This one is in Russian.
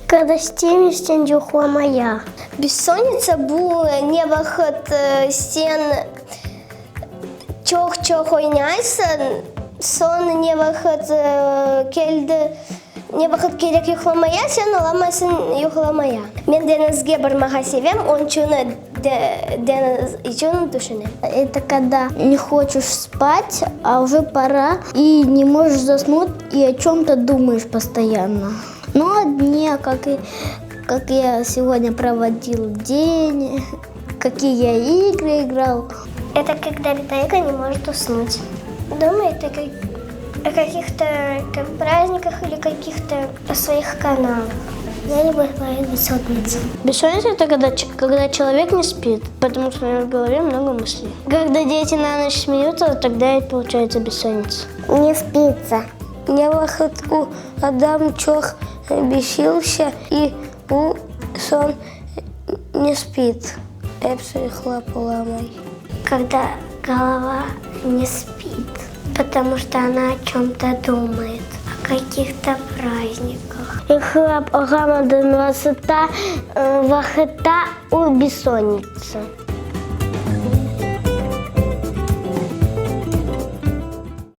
Когда стемістю дюхла моя. Бессонница был не выход стен чох-чохойняйся, сон не выход керек юхламая, сен оламайсын юхламая. Мен денізге бармаға севем, он чуны дениз ичуны душыны. Это когда не хочешь спать, а уже пора, и не можешь заснуть, и о чем-то думаешь постоянно. Но дни, как я сегодня проводил день, какие я игры играл. Это когда Виталика не может уснуть. Думает о каких-то праздниках или каких-то своих каналах. Я не бываю бессонницей. Бессонница – это когда человек не спит, потому что у него в голове много мыслей. Когда дети на ночь смеются, тогда и получается бессонница. Не спится. Не выход у Адам чох бесился, и сон не спит. Эпсу хлополамой. Когда голова не спит, потому что она о чем-то думает, о каких-то праздниках. И хлоп гамма до 20 вахета у бессонницы.